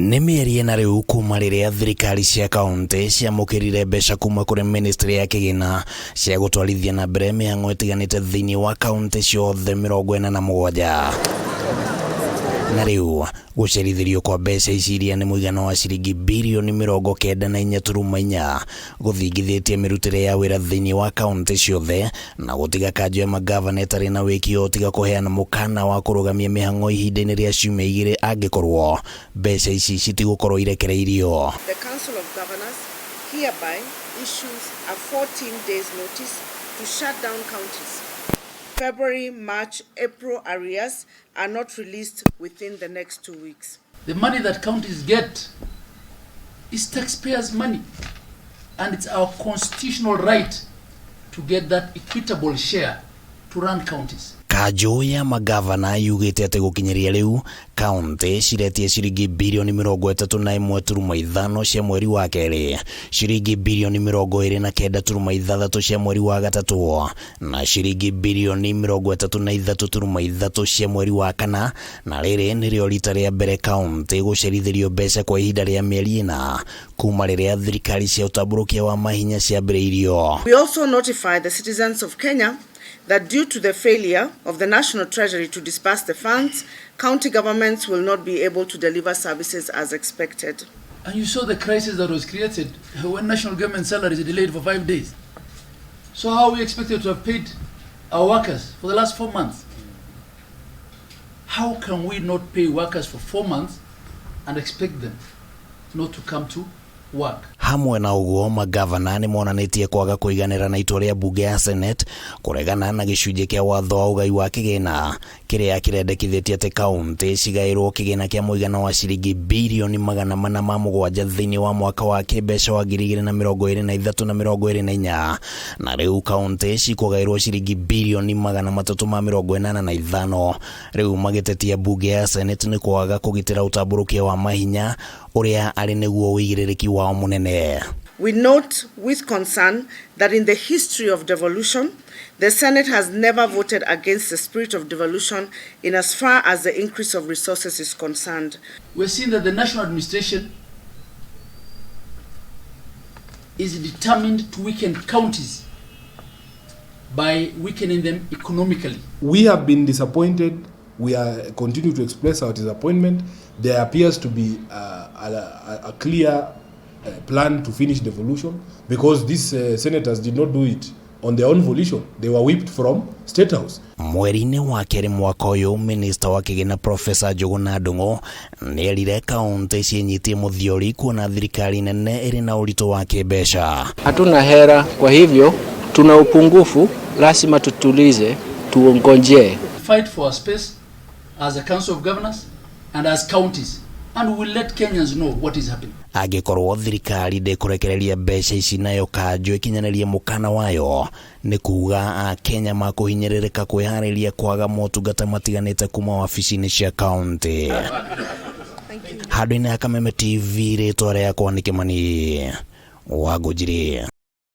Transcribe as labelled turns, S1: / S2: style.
S1: Nĩ mieri na riu kuma riria thirikari cia kaunti ciamũkĩrire mbeca kuma kũrĩ ministry ya kigina cia gũtwarithia na mbere mĩhang'o itiganite thiini wa kaunti ciothe 47. Na riu gucerithirio kwa mbeca ici iria nĩ muigana wa ciringi mbirioni 94.4 gũthingithĩtie mĩrutĩre ya wĩra thiini wa kaunti ciothe na gũtiga kanju ya magabana ĩtarĩ na wĩkio tiga kũheana mukana wa kurugamia mihang'o ihinda-ini rĩa ciumia 2 angikorwo mbeca ici citigũkorwo irekereirio.
S2: The Council of Governors hereby issues a 14 days notice to shut down counties. February, March, April arrears are not released within the next 2 weeks.
S3: The money that counties get is taxpayers' money, and it's our constitutional right to get that equitable share to run counties.
S1: Kanju ya magabana yugite ati gukinyeria riu kaunti ciretie ciringi mbirioni 31.5 cia mweri wa keri, ciringi mbirioni 29.6 cia mweri wa gatatu na ciringi mbirioni 33.3 cia mweri wa kana, na riri nirio rita ria mbere kaunti gucerithirio mbeca kwa ihinda ria mieri 4 kuma riria thirikari cia utamburukia wa mahinya ciambĩrĩirio.
S2: We also notify the citizens of Kenya that due to the failure of the National Treasury to disburse the funds, county governments will not be able to deliver services as expected.
S3: And you saw the crisis that was created when national government salaries are delayed for 5 days. So how are we expected to have paid our workers for the last 4 months? How can we not pay workers for 4 months and expect them not to come to work?
S1: Hamwe na uguo magavana ni monanitie kwaga kuiganira na itua ria bunge ya Senate kuregana na gicunjĩ kia watho wa ugai wa kigina kiria kirendekithĩtie ati kaunti cigairwo kigina kia muigana wa ciringi mbirioni 407 thiini wa mwaka wa kĩmbeca wa 2023 na 2024, na riu kaunti cikugairwo ciringi mbirioni 385. Riu magĩtetia bunge ya Senate ni kwaga kugitĩra utamburukia wa mahinya uria ari niguo wĩigĩrĩrĩki wao munene.
S2: We note with concern that in the history of devolution, the Senate has never voted against the spirit of devolution in as far as the increase of resources is concerned.
S3: We're seeing that the national administration is determined to weaken counties by weakening them economically.
S4: We have been disappointed. We are continue to express our disappointment. There appears to be a clear plan to finish devolution because these senators did not do it on their own volition. They were whipped from State House.
S1: Mweri-inĩ wa keri mwaka ũyũ, Minister wa kigina Professor Njuguna Ndung'u nĩerire kaunti cienyitie mũthiori kuona thirikari nene ĩrĩ na ũritũ wa kĩmbeca.
S5: Hatuna hera, kwa hivyo tuna upungufu, lazima tutulize, tuongoje.
S3: Fight for our space as a Council of Governors and as counties, and we will let Kenyans know what is happening.
S1: Angikorwo thirikari ndĩkũrekereria mbeca ici nayo kanju ikinyanĩrie mukana wayo, nĩ kuuga Kenya makuhinyĩrĩrĩka kwĩharĩria kwaga motungata matiganĩte kuma wabici-inĩ cia kaunti. Handũ-inĩ ya Kameme TV, rĩtwa rĩakwa nĩ Kĩmani wa Ngũnjiri.